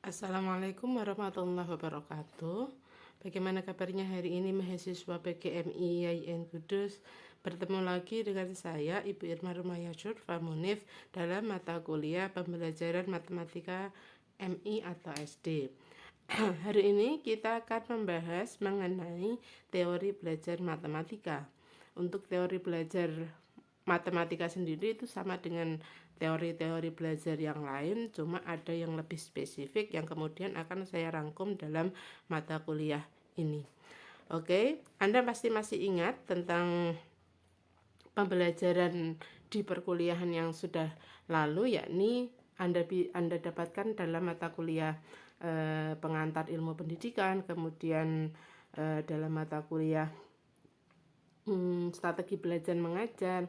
Assalamualaikum warahmatullahi wabarakatuh. Bagaimana kabarnya hari ini mahasiswa PGMI YIN Kudus? Bertemu lagi dengan saya Ibu Irma Rumaya Syurfa Munif dalam mata kuliah pembelajaran matematika MI atau SD. Hari ini kita akan membahas mengenai teori belajar matematika. Untuk teori belajar matematika sendiri itu sama dengan teori-teori belajar yang lain, cuma ada yang lebih spesifik yang kemudian akan saya rangkum dalam mata kuliah ini. Oke, Anda pasti masih ingat tentang pembelajaran di perkuliahan yang sudah lalu, yakni Anda dapatkan dalam mata kuliah pengantar ilmu pendidikan, kemudian dalam mata kuliah strategi belajar mengajar.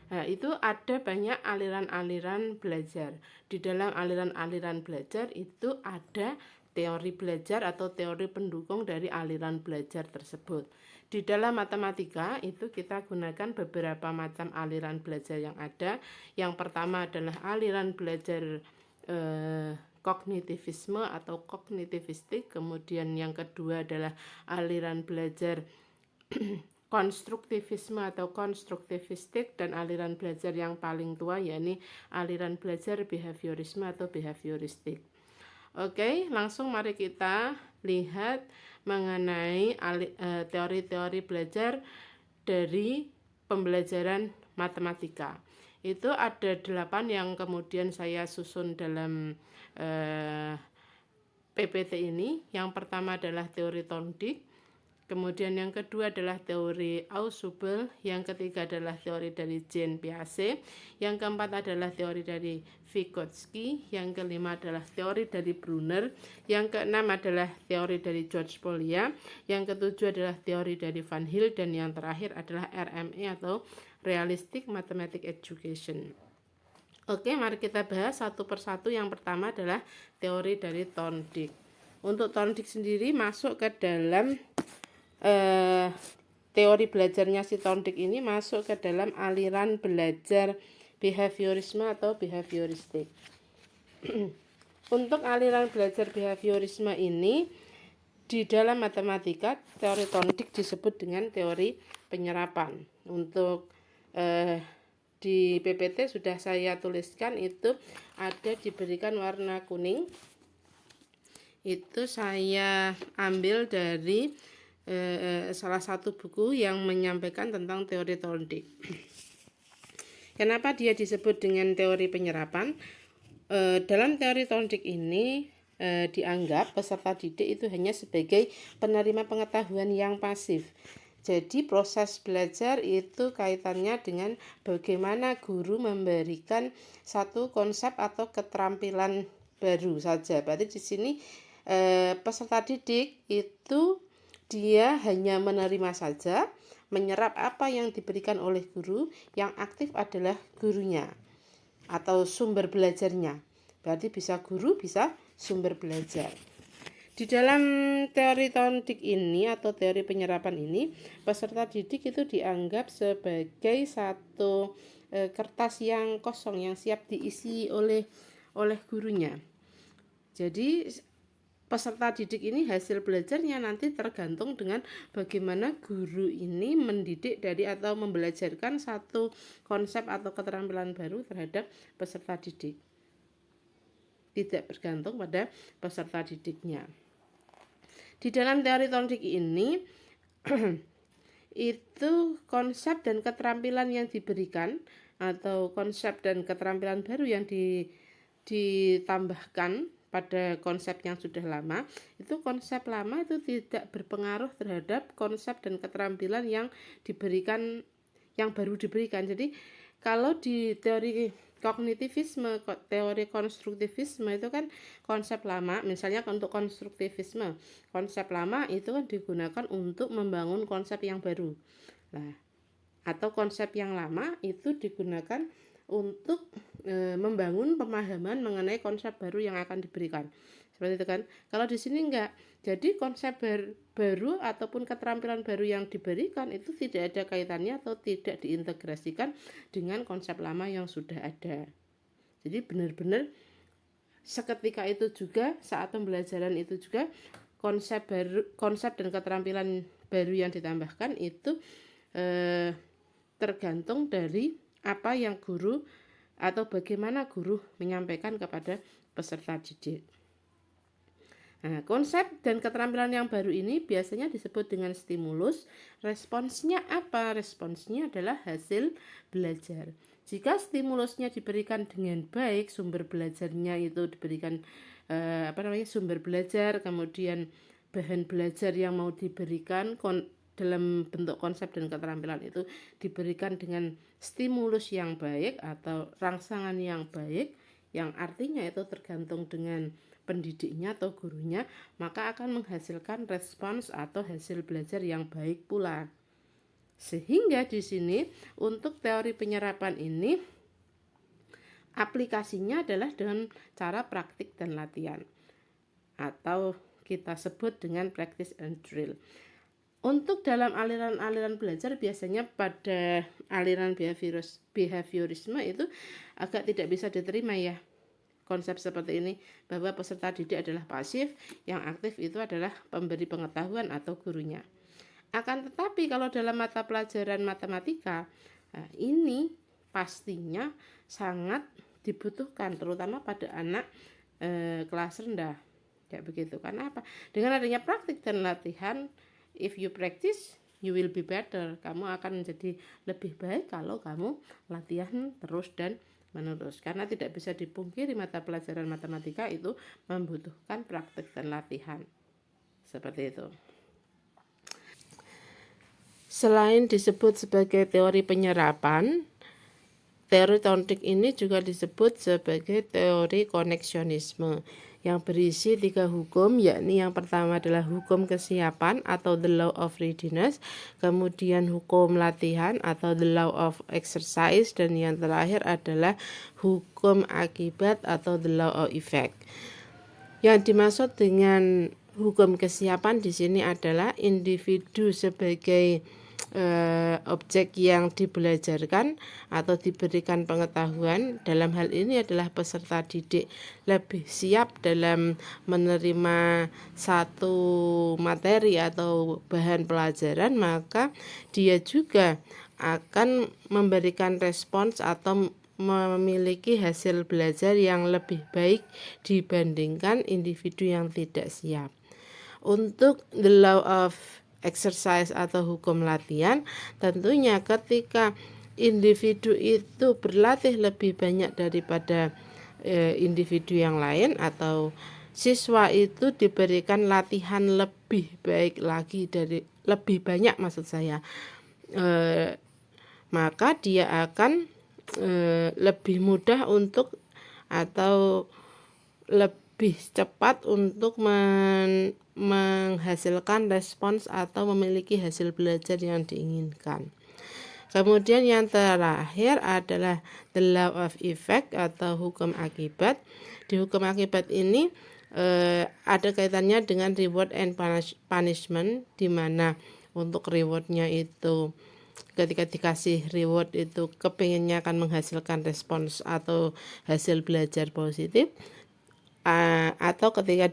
Nah, itu ada banyak aliran-aliran belajar. Di dalam aliran-aliran belajar itu ada teori belajar atau teori pendukung dari aliran belajar tersebut. Di dalam matematika itu kita gunakan beberapa macam aliran belajar yang ada. Yang pertama adalah aliran belajar kognitivisme atau kognitivistik. Kemudian yang kedua adalah aliran belajar konstruktivisme atau konstruktivistik, dan aliran belajar yang paling tua yakni aliran belajar behaviorisme atau behavioristik. Oke, langsung mari kita lihat mengenai teori-teori belajar dari pembelajaran matematika. Itu ada 8 yang kemudian saya susun dalam PPT ini. Yang pertama adalah teori Thorndike. Kemudian yang kedua adalah teori Ausubel, yang ketiga adalah teori dari Jean Piaget, yang keempat adalah teori dari Vygotsky, yang kelima adalah teori dari Brunner, yang keenam adalah teori dari George Polya, yang ketujuh adalah teori dari Van Hill, dan yang terakhir adalah RME atau Realistic Mathematics Education. Oke, mari kita bahas satu persatu. Yang pertama adalah teori dari Thorndike. Untuk Thorndike sendiri masuk ke dalam teori belajarnya si Thorndike ini masuk ke dalam aliran belajar behaviorisme atau behavioristik. Untuk aliran belajar behaviorisme ini di dalam matematika teori Thorndike disebut dengan teori penyerapan. Untuk di PPT sudah saya tuliskan, itu ada diberikan warna kuning. Itu saya ambil dari salah satu buku yang menyampaikan tentang teori Thorndike. Kenapa dia disebut dengan teori penyerapan? Dalam teori Thorndike ini dianggap peserta didik itu hanya sebagai penerima pengetahuan yang pasif. Jadi proses belajar itu kaitannya dengan bagaimana guru memberikan satu konsep atau keterampilan baru saja. Berarti di sini peserta didik itu dia hanya menerima saja, menyerap apa yang diberikan oleh guru, yang aktif adalah gurunya atau sumber belajarnya. Berarti bisa guru, bisa sumber belajar. Di dalam teori Thorndike ini atau teori penyerapan ini, peserta didik itu dianggap sebagai satu kertas yang kosong yang siap diisi oleh gurunya. Jadi peserta didik ini hasil belajarnya nanti tergantung dengan bagaimana guru ini mendidik dari atau membelajarkan satu konsep atau keterampilan baru terhadap peserta didik. Tidak bergantung pada peserta didiknya. Di dalam teori Thorndike ini itu konsep dan keterampilan yang diberikan atau konsep dan keterampilan baru yang ditambahkan pada konsep yang sudah lama, itu konsep lama itu tidak berpengaruh terhadap konsep dan keterampilan yang diberikan, yang baru diberikan. Jadi kalau di teori kognitivisme, teori konstruktivisme itu kan konsep lama. Misalnya untuk konstruktivisme, konsep lama itu kan digunakan untuk membangun konsep yang baru. Nah, atau konsep yang lama itu digunakan untuk membangun pemahaman mengenai konsep baru yang akan diberikan. Seperti itu kan. Kalau di sini enggak. Jadi konsep baru ataupun keterampilan baru yang diberikan itu tidak ada kaitannya atau tidak diintegrasikan dengan konsep lama yang sudah ada. Jadi benar-benar seketika itu juga, saat pembelajaran itu juga, konsep dan keterampilan baru yang ditambahkan itu tergantung dari apa yang guru atau bagaimana guru menyampaikan kepada peserta didik. Nah, konsep dan keterampilan yang baru ini biasanya disebut dengan stimulus. Responsnya apa? Responsnya adalah hasil belajar. Jika stimulusnya diberikan dengan baik, sumber belajarnya itu diberikan sumber belajar, kemudian bahan belajar yang mau diberikan dalam bentuk konsep dan keterampilan itu diberikan dengan stimulus yang baik atau rangsangan yang baik, yang artinya itu tergantung dengan pendidiknya atau gurunya, maka akan menghasilkan respons atau hasil belajar yang baik pula. Sehingga di sini untuk teori penyerapan ini aplikasinya adalah dengan cara praktik dan latihan, atau kita sebut dengan practice and drill. Untuk dalam aliran-aliran belajar biasanya pada aliran behaviorisme itu agak tidak bisa diterima ya konsep seperti ini, bahwa peserta didik adalah pasif, yang aktif itu adalah pemberi pengetahuan atau gurunya. Akan tetapi kalau dalam mata pelajaran matematika, ini pastinya sangat dibutuhkan, terutama pada anak kelas rendah. Kayak begitu. Karena apa? Dengan adanya praktik dan latihan, if you practice, you will be better. Kamu akan menjadi lebih baik kalau kamu latihan terus dan menerus. Karena tidak bisa dipungkiri mata pelajaran matematika itu membutuhkan praktik dan latihan. Seperti itu. Selain disebut sebagai teori penyerapan, teori Thorndike ini juga disebut sebagai teori koneksionisme yang berisi 3 hukum, yakni yang pertama adalah hukum kesiapan atau the law of readiness, kemudian hukum latihan atau the law of exercise, dan yang terakhir adalah hukum akibat atau the law of effect. Yang dimaksud dengan hukum kesiapan di sini adalah individu sebagai objek yang dibelajarkan atau diberikan pengetahuan. Dalam hal ini adalah peserta didik lebih siap dalam menerima satu materi atau bahan pelajaran, maka dia juga akan memberikan respons atau memiliki hasil belajar yang lebih baik dibandingkan individu yang tidak siap. Untuk the law of exercise atau hukum latihan, tentunya ketika individu itu berlatih lebih banyak daripada individu yang lain, atau siswa itu diberikan latihan lebih baik lagi lebih banyak maksud saya, maka dia akan lebih mudah untuk atau lebih cepat untuk menghasilkan respons atau memiliki hasil belajar yang diinginkan. Kemudian yang terakhir adalah the law of effect atau hukum akibat. Di hukum akibat ini ada kaitannya dengan reward and punishment, di mana untuk rewardnya itu ketika dikasih reward itu kepinginnya akan menghasilkan respons atau hasil belajar positif, atau ketika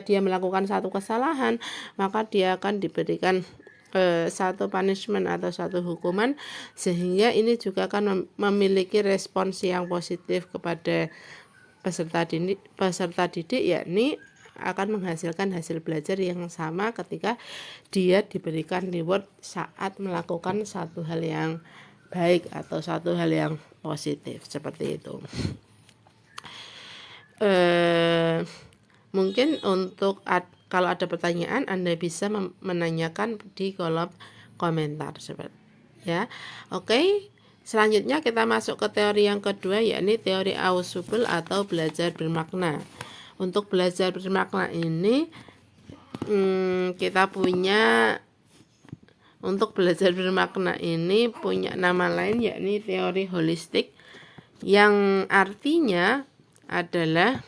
dia melakukan satu kesalahan, maka dia akan diberikan satu punishment atau satu hukuman, sehingga ini juga akan memiliki respons yang positif kepada peserta didik, yakni akan menghasilkan hasil belajar yang sama ketika dia diberikan reward saat melakukan satu hal yang baik atau satu hal yang positif, seperti itu. Mungkin untuk kalau ada pertanyaan Anda bisa menanyakan di kolom komentar, ya. Oke, selanjutnya kita masuk ke teori yang kedua, yakni teori ausubel atau belajar bermakna. Untuk belajar bermakna ini untuk belajar bermakna ini punya nama lain, yakni teori holistik, yang artinya adalah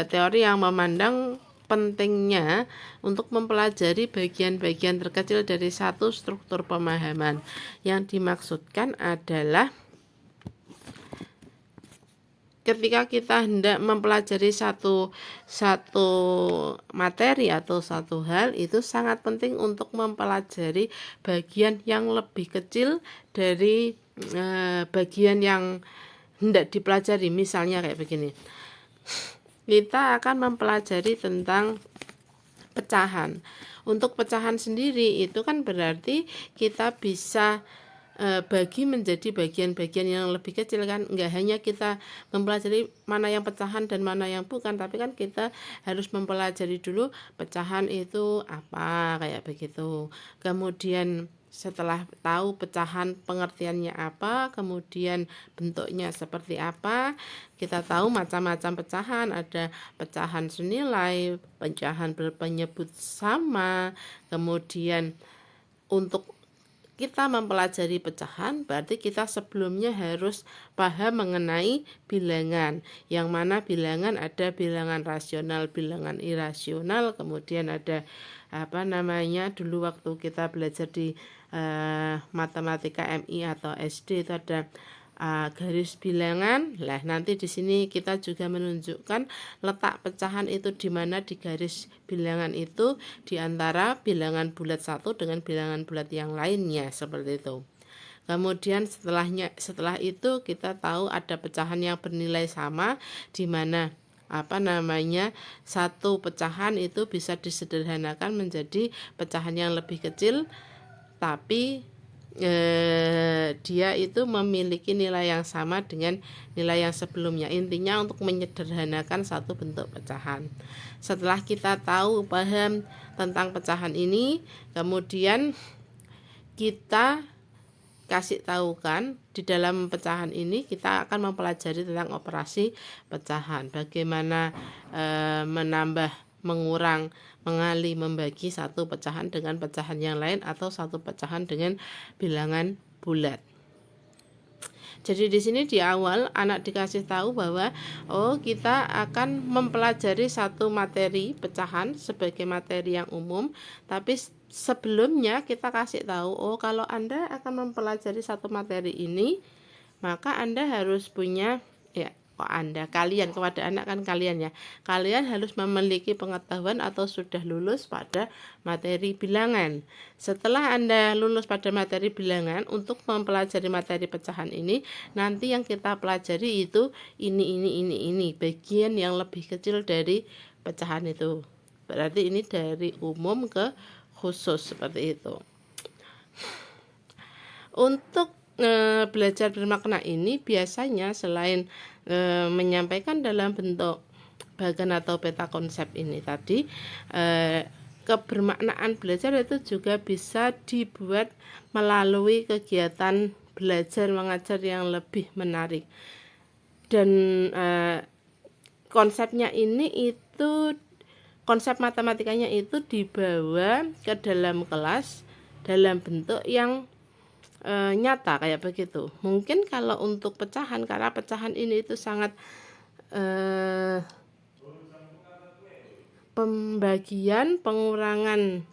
teori yang memandang pentingnya untuk mempelajari bagian-bagian terkecil dari satu struktur pemahaman. Yang dimaksudkan adalah ketika kita hendak mempelajari satu materi atau satu hal, itu sangat penting untuk mempelajari bagian yang lebih kecil dari bagian yang hendak dipelajari. Misalnya kayak begini, kita akan mempelajari tentang pecahan. Untuk pecahan sendiri itu kan berarti kita bisa bagi menjadi bagian-bagian yang lebih kecil kan. Enggak hanya kita mempelajari mana yang pecahan dan mana yang bukan, tapi kan kita harus mempelajari dulu pecahan itu apa, kayak begitu. Kemudian setelah tahu pecahan pengertiannya apa, kemudian bentuknya seperti apa, kita tahu macam-macam pecahan, ada pecahan senilai, pecahan berpenyebut sama. Kemudian untuk kita mempelajari pecahan, berarti kita sebelumnya harus paham mengenai bilangan, yang mana bilangan ada bilangan rasional, bilangan irasional, kemudian ada dulu waktu kita belajar di matematika MI atau SD itu ada garis bilangan. Lah nanti di sini kita juga menunjukkan letak pecahan itu di mana di garis bilangan itu, di antara bilangan bulat satu dengan bilangan bulat yang lainnya, seperti itu. Kemudian setelah itu kita tahu ada pecahan yang bernilai sama, di mana satu pecahan itu bisa disederhanakan menjadi pecahan yang lebih kecil, tapi dia itu memiliki nilai yang sama dengan nilai yang sebelumnya. Intinya untuk menyederhanakan satu bentuk pecahan. Setelah kita tahu paham tentang pecahan ini, kemudian kita kasih tahu kan di dalam pecahan ini kita akan mempelajari tentang operasi pecahan, bagaimana menambah, mengurang, mengali, membagi satu pecahan dengan pecahan yang lain atau satu pecahan dengan bilangan bulat. Jadi di sini di awal anak dikasih tahu bahwa kita akan mempelajari satu materi pecahan sebagai materi yang umum, tapi sebelumnya kita kasih tahu kalau Anda akan mempelajari satu materi ini, maka Anda harus punya kalian, kepada anak kan kalian ya, kalian harus memiliki pengetahuan atau sudah lulus pada materi bilangan. Setelah Anda lulus pada materi bilangan, untuk mempelajari materi pecahan ini, nanti yang kita pelajari itu ini bagian yang lebih kecil dari pecahan itu. Berarti ini dari umum ke khusus, seperti itu. Untuk belajar bermakna ini biasanya selain menyampaikan dalam bentuk bagan atau peta konsep ini tadi, kebermaknaan belajar itu juga bisa dibuat melalui kegiatan belajar mengajar yang lebih menarik. Dan konsepnya ini itu, konsep matematikanya itu dibawa ke dalam kelas dalam bentuk yang nyata kayak begitu. Mungkin kalau untuk pecahan, karena pecahan ini itu sangat pembagian, pengurangan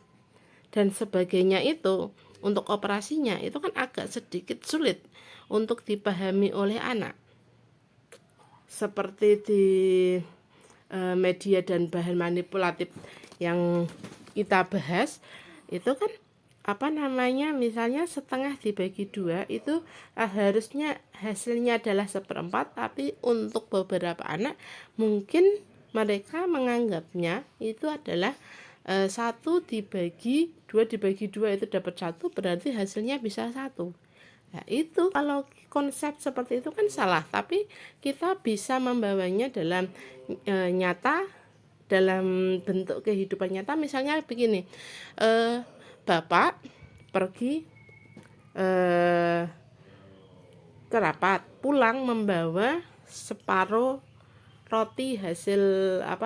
dan sebagainya, itu untuk operasinya itu kan agak sedikit sulit untuk dipahami oleh anak. Seperti di media dan bahan manipulatif yang kita bahas itu kan misalnya setengah dibagi 2 itu harusnya hasilnya adalah 1/4, tapi untuk beberapa anak mungkin mereka menganggapnya itu adalah 1 dibagi 2 itu dapat 1, berarti hasilnya bisa 1. Nah itu kalau konsep seperti itu kan salah, tapi kita bisa membawanya dalam nyata, dalam bentuk kehidupan nyata. Misalnya begini, Bapak pergi ke rapat, pulang membawa separuh roti hasil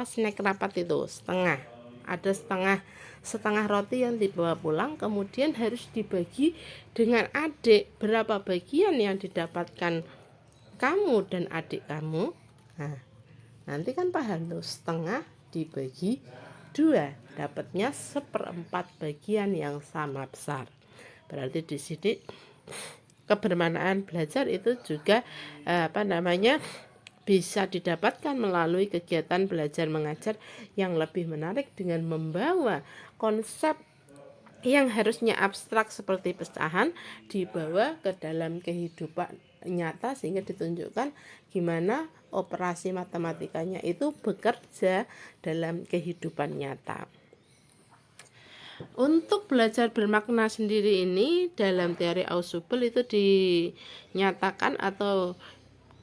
snack rapat itu, setengah. Ada setengah roti yang dibawa pulang, kemudian harus dibagi dengan adik. Berapa bagian yang didapatkan kamu dan adik kamu? Nah, nanti kan paham tuh, setengah dibagi 2, dapatnya 1/4 bagian yang sama besar. Berarti di sini kebermanfaatan belajar itu juga bisa didapatkan melalui kegiatan belajar mengajar yang lebih menarik dengan membawa konsep yang harusnya abstrak seperti pecahan dibawa ke dalam kehidupan nyata, sehingga ditunjukkan gimana operasi matematikanya itu bekerja dalam kehidupan nyata. Untuk belajar bermakna sendiri ini dalam teori Ausubel itu dinyatakan atau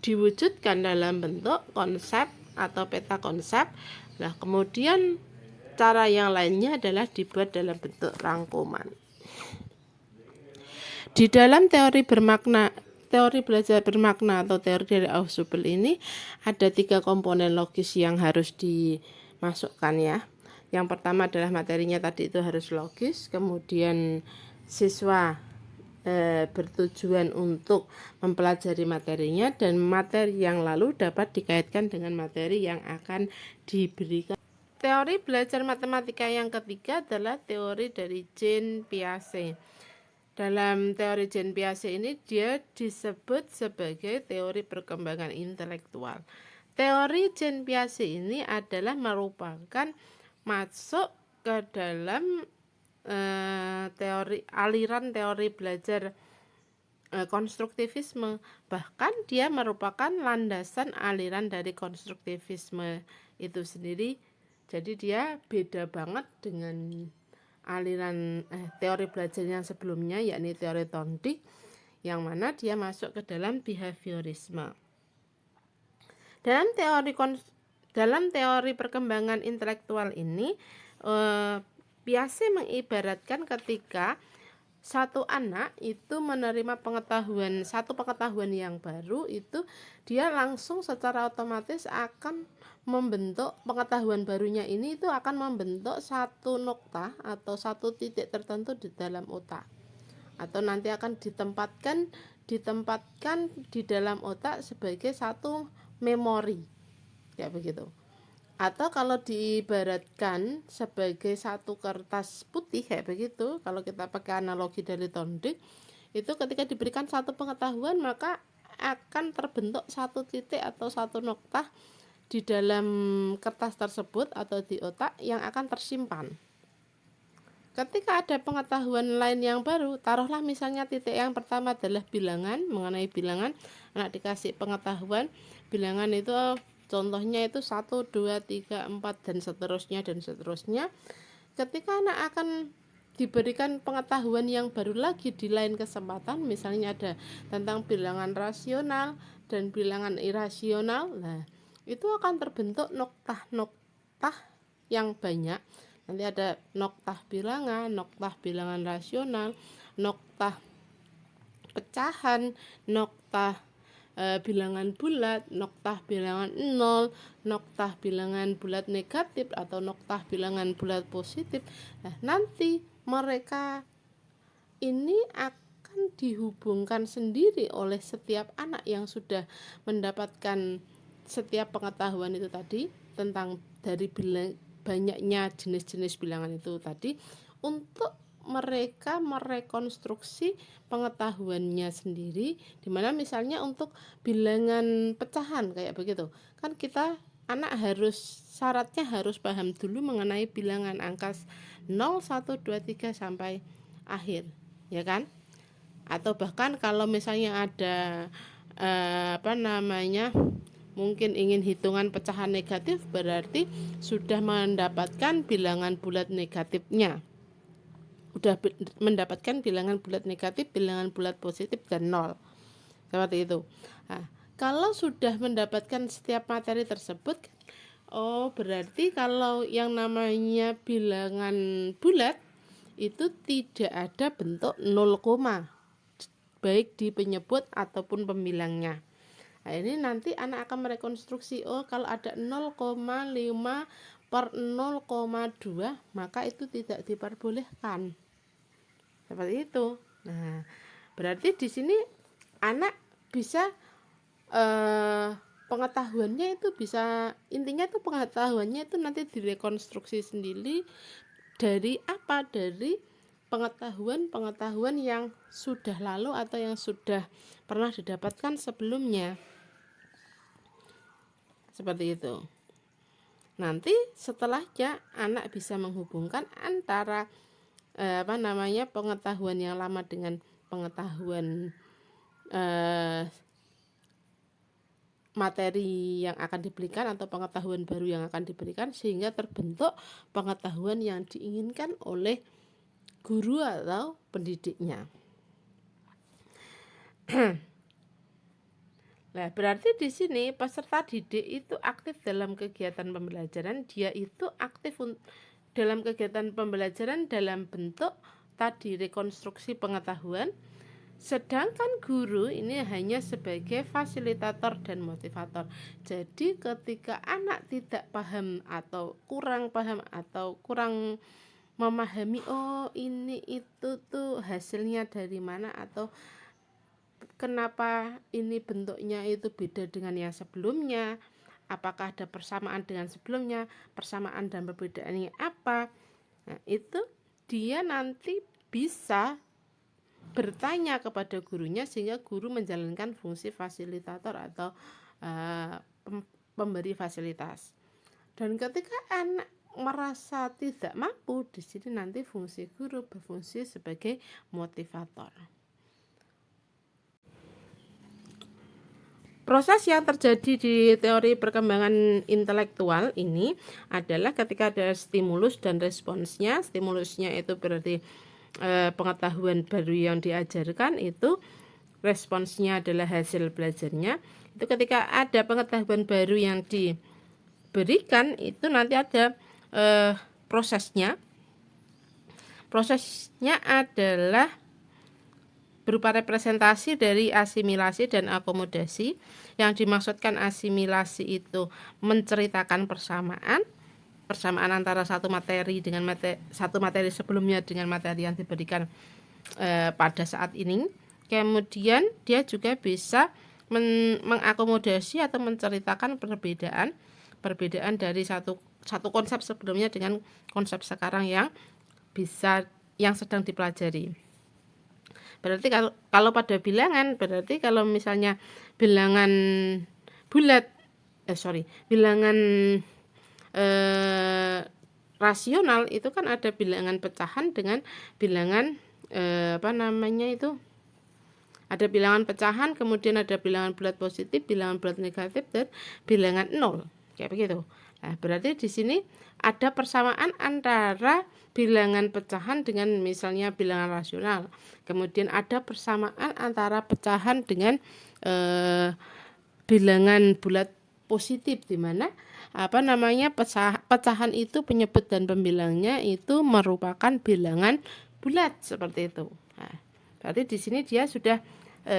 diwujudkan dalam bentuk konsep atau peta konsep. Nah, kemudian cara yang lainnya adalah dibuat dalam bentuk rangkuman. Di dalam teori belajar bermakna atau teori dari Ausubel ini ada 3 komponen logis yang harus dimasukkan ya. Yang pertama adalah materinya tadi itu harus logis, kemudian siswa bertujuan untuk mempelajari materinya, dan materi yang lalu dapat dikaitkan dengan materi yang akan diberikan. Teori belajar matematika yang ketiga adalah teori dari Jean Piaget. Dalam teori Jean Piaget ini dia disebut sebagai teori perkembangan intelektual. Teori Jean Piaget ini adalah merupakan masuk ke dalam aliran teori belajar konstruktivisme. Bahkan dia merupakan landasan aliran dari konstruktivisme itu sendiri. Jadi dia beda banget dengan aliran teori belajar yang sebelumnya, yakni teori Thorndike, yang mana dia masuk ke dalam behaviorisme. Dalam teori perkembangan intelektual ini Piaget mengibaratkan ketika satu anak itu menerima satu pengetahuan yang baru, itu dia langsung secara otomatis akan membentuk pengetahuan barunya ini, itu akan membentuk satu nokta atau satu titik tertentu di dalam otak, atau nanti akan ditempatkan di dalam otak sebagai satu memori, kayak begitu. Atau kalau diibaratkan sebagai satu kertas putih kayak begitu, kalau kita pakai analogi dari Thorndike, itu ketika diberikan satu pengetahuan maka akan terbentuk satu titik atau satu nokta di dalam kertas tersebut atau di otak yang akan tersimpan. Ketika ada pengetahuan lain yang baru, taruhlah misalnya titik yang pertama adalah bilangan, mengenai bilangan, anak dikasih pengetahuan bilangan itu contohnya itu 1, 2, 3, 4 dan seterusnya. Ketika anak akan diberikan pengetahuan yang baru lagi di lain kesempatan, misalnya ada tentang bilangan rasional dan bilangan irasional, nah itu akan terbentuk noktah yang banyak. Nanti ada noktah bilangan rasional, noktah pecahan, noktah bilangan bulat, noktah bilangan 0, noktah bilangan bulat negatif atau noktah bilangan bulat positif. Nah, nanti mereka ini akan dihubungkan sendiri oleh setiap anak yang sudah mendapatkan setiap pengetahuan itu tadi tentang dari banyaknya jenis-jenis bilangan itu tadi, untuk mereka merekonstruksi pengetahuannya sendiri, dimana misalnya untuk bilangan pecahan kayak begitu kan, kita anak syaratnya harus paham dulu mengenai bilangan angka 0, 1, 2, 3 sampai akhir, ya kan? Atau bahkan kalau misalnya ada mungkin ingin hitungan pecahan negatif, berarti sudah mendapatkan bilangan bulat negatifnya, udah mendapatkan bilangan bulat negatif, bilangan bulat positif, dan 0, seperti itu. Nah, kalau sudah mendapatkan setiap materi tersebut, berarti kalau yang namanya bilangan bulat itu tidak ada bentuk 0, baik di penyebut ataupun pembilangnya. Nah, ini nanti anak akan merekonstruksi, kalau ada 0,5 per 0,2 maka itu tidak diperbolehkan, seperti itu. Nah, berarti di sini anak bisa pengetahuannya itu bisa, intinya itu pengetahuannya itu nanti direkonstruksi sendiri dari apa, dari pengetahuan yang sudah lalu atau yang sudah pernah didapatkan sebelumnya. Seperti itu. Nanti setelahnya anak bisa menghubungkan antara pengetahuan yang lama dengan pengetahuan materi yang akan diberikan atau pengetahuan baru yang akan diberikan, sehingga terbentuk pengetahuan yang diinginkan oleh guru atau pendidiknya. Nah, berarti di sini peserta didik itu aktif dalam kegiatan pembelajaran, dia itu aktif dalam kegiatan pembelajaran dalam bentuk tadi rekonstruksi pengetahuan, sedangkan guru ini hanya sebagai fasilitator dan motivator. Jadi ketika anak tidak paham atau kurang paham atau kurang memahami, oh ini itu tuh hasilnya dari mana, atau kenapa ini bentuknya itu beda dengan yang sebelumnya, apakah ada persamaan dengan sebelumnya, persamaan dan perbedaannya apa. Nah, itu dia nanti bisa bertanya kepada gurunya, sehingga guru menjalankan fungsi fasilitator atau pemberi fasilitas. Dan ketika anak merasa tidak mampu, di sini nanti fungsi guru berfungsi sebagai motivator. Proses yang terjadi di teori perkembangan intelektual ini adalah ketika ada stimulus dan responsnya. Stimulusnya itu berarti pengetahuan baru yang diajarkan, itu responsnya adalah hasil belajarnya. Itu ketika ada pengetahuan baru yang diberikan, itu nanti ada prosesnya. Prosesnya adalah berupa representasi dari asimilasi dan akomodasi. Yang dimaksudkan asimilasi itu menceritakan persamaan antara satu materi dengan satu materi sebelumnya dengan materi yang diberikan pada saat ini. Kemudian dia juga bisa mengakomodasi atau menceritakan perbedaan dari satu konsep sebelumnya dengan konsep sekarang yang sedang dipelajari. Berarti kalau pada bilangan, berarti kalau misalnya bilangan bulat, bilangan rasional itu kan ada bilangan pecahan dengan bilangan ada bilangan pecahan, kemudian ada bilangan bulat positif, bilangan bulat negatif, dan bilangan nol, kayak begitu. Nah, berarti di sini ada persamaan antara bilangan pecahan dengan misalnya bilangan rasional. Kemudian ada persamaan antara pecahan dengan bilangan bulat positif, di mana pecahan itu penyebut dan pembilangnya itu merupakan bilangan bulat, seperti itu. Nah, berarti di sini dia sudah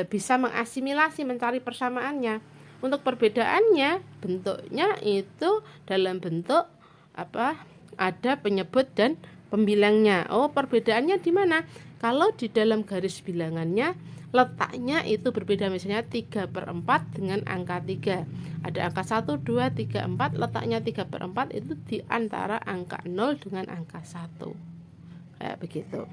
bisa mengasimilasi, mencari persamaannya. Untuk perbedaannya, bentuknya itu dalam bentuk ada penyebut dan pembilangnya. Oh, perbedaannya di mana? Kalau di dalam garis bilangannya letaknya itu berbeda, misalnya 3/4 dengan angka 3. Ada angka 1, 2, 3, 4, letaknya 3/4 itu di antara angka 0 dengan angka 1. Kayak begitu.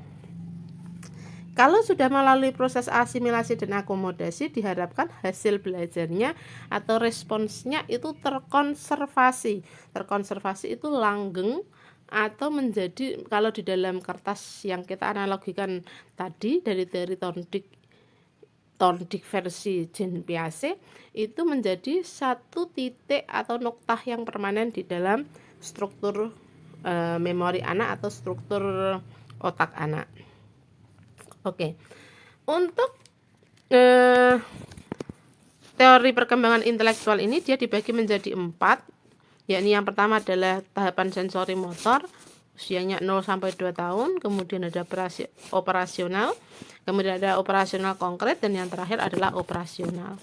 Kalau sudah melalui proses asimilasi dan akomodasi, diharapkan hasil belajarnya atau responsnya itu terkonservasi. Terkonservasi itu langgeng atau menjadi, kalau di dalam kertas yang kita analogikan tadi dari teori Thorndike versi Jean Piaget, itu menjadi satu titik atau noktah yang permanen di dalam struktur memori anak atau struktur otak anak. Oke. Untuk teori perkembangan intelektual ini dia dibagi menjadi 4, yakni yang pertama adalah tahapan sensori motor, usianya 0 sampai 2 tahun, kemudian ada operasional, kemudian ada operasional konkret, dan yang terakhir adalah operasional.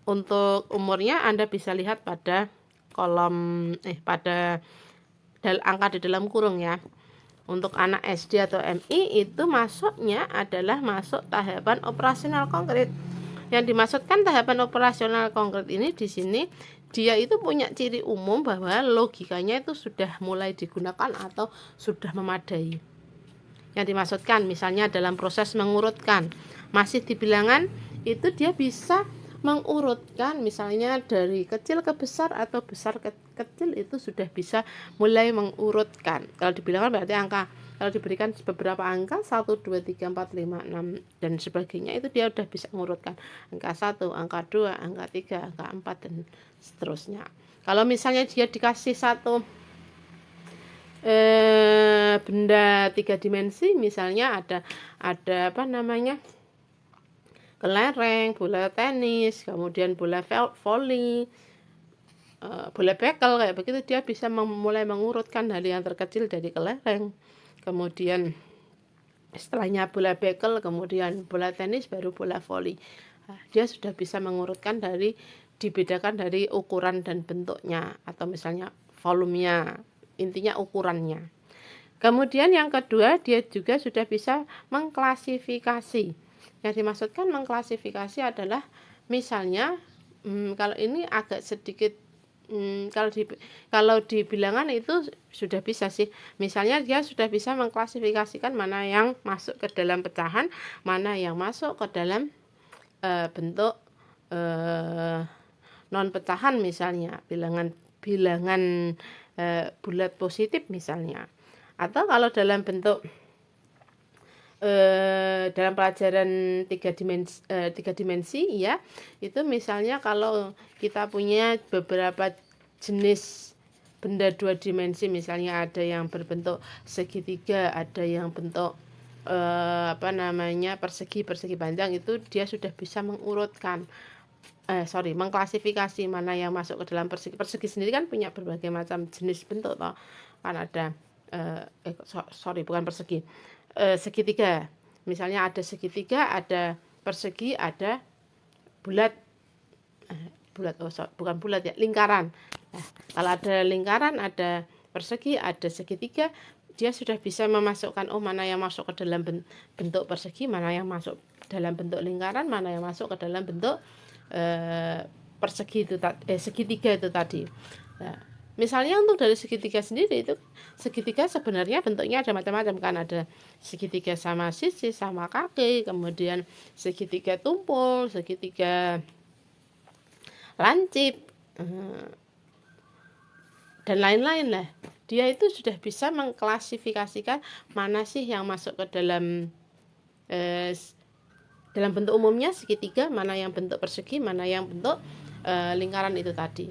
Untuk umurnya Anda bisa lihat pada kolom pada angka di dalam kurung ya. Untuk anak SD atau MI itu masuknya adalah masuk tahapan operasional konkret. Yang dimaksudkan tahapan operasional konkret ini di sini dia itu punya ciri umum bahwa logikanya itu sudah mulai digunakan atau sudah memadai. Yang dimaksudkan misalnya dalam proses mengurutkan, masih di bilangan itu dia bisa mengurutkan, misalnya dari kecil ke besar atau besar ke kecil, itu sudah bisa mulai mengurutkan. Kalau dibilangan berarti angka, kalau diberikan beberapa angka 1, 2, 3, 4, 5, 6 dan sebagainya, itu dia udah bisa mengurutkan angka 1, angka 2, angka 3, angka 4 dan seterusnya. Kalau misalnya dia dikasih satu benda 3 dimensi, misalnya ada apa namanya, kelereng, bola tenis, kemudian bola volley, bola bekel, kayak begitu, dia bisa mulai mengurutkan dari yang terkecil dari kelereng, kemudian setelahnya bola bekel, kemudian bola tenis, baru bola volley. Dia sudah bisa mengurutkan dari, dibedakan dari ukuran dan bentuknya, atau misalnya volumenya, intinya ukurannya. Kemudian yang kedua, dia juga sudah bisa mengklasifikasi. Yang dimaksudkan mengklasifikasi adalah misalnya kalau ini agak sedikit kalau di bilangan itu sudah bisa sih. Misalnya dia sudah bisa mengklasifikasikan mana yang masuk ke dalam pecahan, mana yang masuk ke dalam bentuk non pecahan, misalnya bilangan bulat positif misalnya. Atau kalau dalam bentuk dalam pelajaran tiga dimensi ya, itu misalnya kalau kita punya beberapa jenis benda 2 dimensi, misalnya ada yang berbentuk segitiga, ada yang bentuk persegi panjang, itu dia sudah bisa mengurutkan mengklasifikasi mana yang masuk ke dalam persegi sendiri kan punya berbagai macam jenis bentuk toh. Kan ada bukan persegi, segitiga. Misalnya ada segitiga, ada persegi, ada bulat. Bukan bulat ya, lingkaran. Nah, kalau ada lingkaran, ada persegi, ada segitiga, dia sudah bisa memasukkan mana yang masuk ke dalam bentuk persegi, mana yang masuk dalam bentuk lingkaran, mana yang masuk ke dalam bentuk persegi itu segitiga itu tadi. Nah, misalnya untuk dari segitiga sendiri, itu segitiga sebenarnya bentuknya ada macam-macam kan, ada segitiga sama sisi, sama kaki, kemudian segitiga tumpul, segitiga lancip, dan lain-lain lah. Dia itu sudah bisa mengklasifikasikan mana sih yang masuk ke dalam bentuk umumnya segitiga, mana yang bentuk persegi, mana yang bentuk lingkaran itu tadi.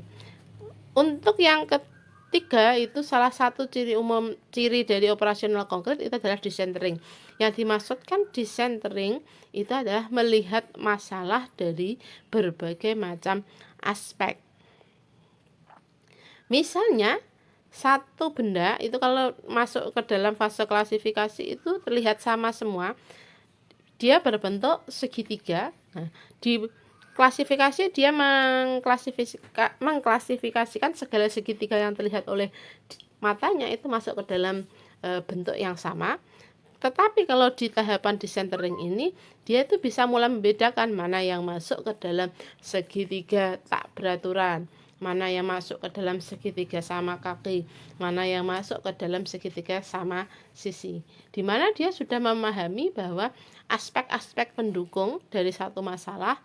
Untuk yang ketiga, itu salah satu ciri dari operasional konkret itu adalah decentering. Yang dimaksudkan decentering itu adalah melihat masalah dari berbagai macam aspek. Misalnya satu benda itu kalau masuk ke dalam fase klasifikasi itu terlihat sama semua, dia berbentuk segitiga. Nah, di klasifikasi dia mengklasifikasikan segala segitiga yang terlihat oleh matanya itu masuk ke dalam bentuk yang sama. Tetapi kalau di tahapan decentering ini, dia itu bisa mulai membedakan mana yang masuk ke dalam segitiga tak beraturan, mana yang masuk ke dalam segitiga sama kaki, mana yang masuk ke dalam segitiga sama sisi. Di mana dia sudah memahami bahwa aspek-aspek pendukung dari satu masalah,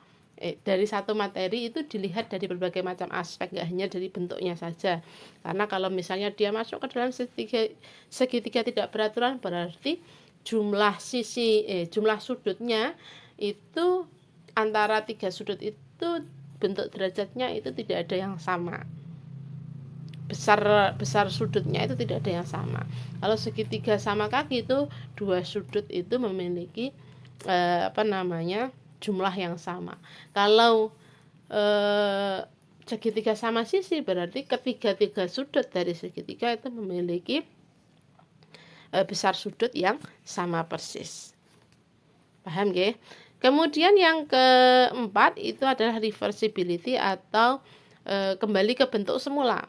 dari satu materi itu dilihat dari berbagai macam aspek, gak hanya dari bentuknya saja. Karena kalau misalnya dia masuk ke dalam segitiga tidak beraturan, berarti jumlah sudutnya itu antara 3 sudut itu bentuk derajatnya itu tidak ada yang sama. Besar sudutnya itu tidak ada yang sama. Kalau segitiga sama kaki itu 2 sudut itu memiliki jumlah yang sama. Kalau segitiga sama sisi, berarti ketiga sudut dari segitiga itu memiliki besar sudut yang sama persis. Paham nggih? Kemudian yang keempat itu adalah reversibility atau kembali ke bentuk semula.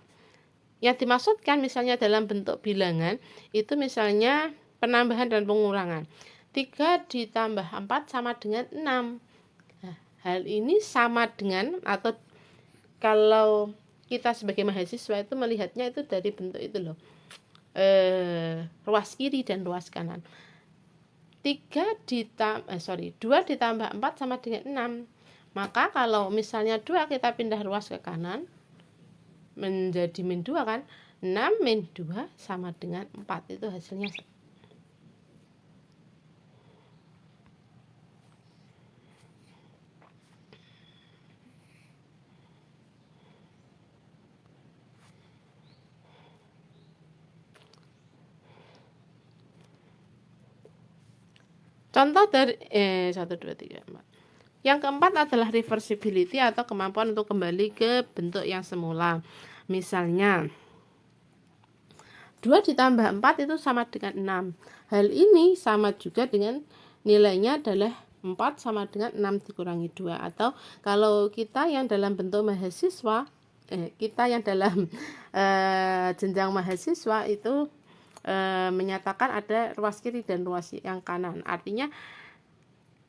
Yang dimaksudkan misalnya dalam bentuk bilangan itu misalnya penambahan dan pengurangan. 3 ditambah 4 sama dengan 6. Nah, hal ini sama dengan, atau kalau kita sebagai mahasiswa itu melihatnya itu dari bentuk itu loh. Ruas kiri dan ruas kanan. 2 ditambah 4 sama dengan 6. Maka kalau misalnya 2 kita pindah ruas ke kanan menjadi min 2 kan, 6 min 2 sama dengan 4, itu hasilnya. Contoh dari 1, 2, 3, 4. Yang keempat adalah reversibility atau kemampuan untuk kembali ke bentuk yang semula. Misalnya 2 ditambah 4 itu sama dengan 6. Hal ini sama juga dengan nilainya adalah 4 sama dengan 6 dikurangi 2. Atau kalau kita yang dalam bentuk mahasiswa, kita yang dalam jenjang mahasiswa itu menyatakan ada ruas kiri dan ruas yang kanan. Artinya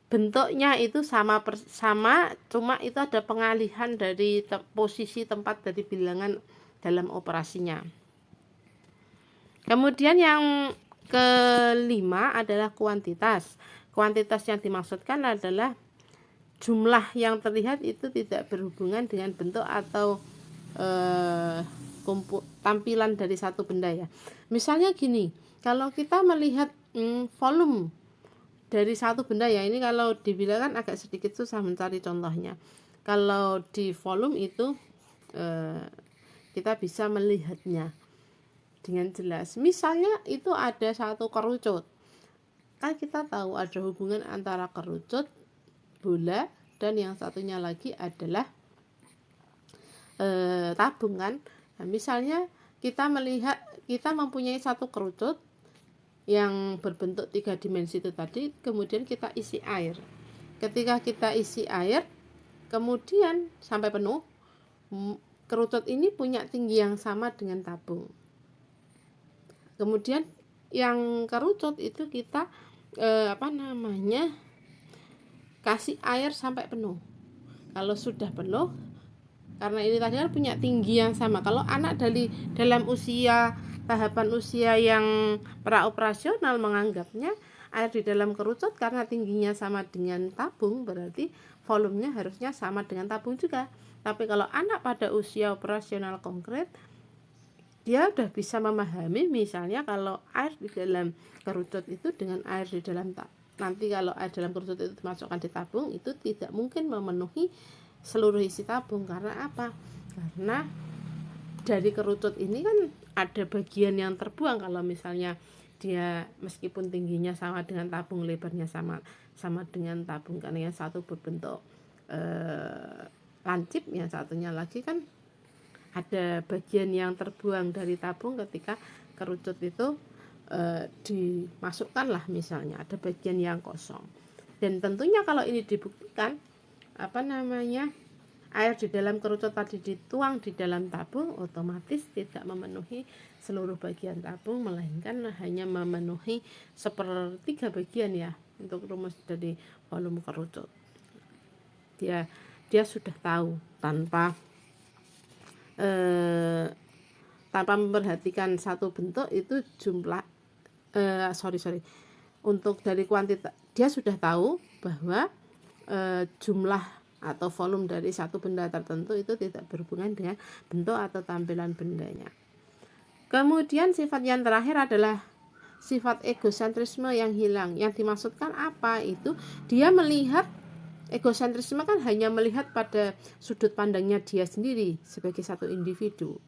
bentuknya itu sama, cuma itu ada pengalihan dari posisi tempat dari bilangan dalam operasinya. Kemudian yang kelima adalah kuantitas. Kuantitas yang dimaksudkan adalah jumlah yang terlihat itu tidak berhubungan dengan bentuk atau tampilan dari satu benda ya. Misalnya gini, kalau kita melihat volume dari satu benda ya, ini kalau dibilang kan agak sedikit susah mencari contohnya. Kalau di volume itu kita bisa melihatnya dengan jelas. Misalnya itu ada satu kerucut, kan kita tahu ada hubungan antara kerucut, bola, dan yang satunya lagi adalah tabung kan. Nah, misalnya kita mempunyai satu kerucut yang berbentuk 3 dimensi itu tadi, kemudian kita isi air. Ketika kita isi air kemudian sampai penuh, kerucut ini punya tinggi yang sama dengan tabung. Kemudian yang kerucut itu kita kasih air sampai penuh. Kalau sudah penuh, karena ini tadi kan punya tinggi yang sama. Kalau anak dalam tahapan usia yang praoperasional menganggapnya air di dalam kerucut karena tingginya sama dengan tabung, berarti volumenya harusnya sama dengan tabung juga. Tapi kalau anak pada usia operasional konkret, dia udah bisa memahami misalnya kalau air di dalam kerucut itu dengan air di dalam nanti kalau air dalam kerucut itu dimasukkan di tabung, itu tidak mungkin memenuhi seluruh isi tabung. Karena apa? Karena dari kerucut ini kan ada bagian yang terbuang. Kalau misalnya dia meskipun tingginya sama dengan tabung, lebarnya sama dengan tabung, karena yang satu berbentuk lancip, yang satunya lagi kan ada bagian yang terbuang dari tabung ketika kerucut itu dimasukkan lah, misalnya ada bagian yang kosong. Dan tentunya kalau ini dibuktikan air di dalam kerucut tadi dituang di dalam tabung, otomatis tidak memenuhi seluruh bagian tabung, melainkan hanya memenuhi 1/3 bagian ya untuk rumus dari volume kerucut. Dia sudah tahu tanpa memperhatikan satu bentuk itu jumlah untuk dari kuantitas, dia sudah tahu bahwa jumlah atau volume dari satu benda tertentu itu tidak berhubungan dengan bentuk atau tampilan bendanya. Kemudian sifat yang terakhir adalah sifat egosentrisme yang hilang. Yang dimaksudkan apa? Itu dia melihat, egosentrisme kan hanya melihat pada sudut pandangnya dia sendiri sebagai satu individu.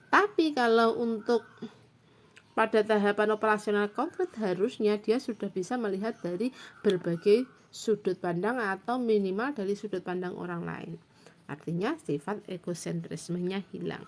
Tapi kalau untuk pada tahapan operasional konkret, harusnya dia sudah bisa melihat dari berbagai sudut pandang atau minimal dari sudut pandang orang lain. Artinya sifat egosentrismenya hilang.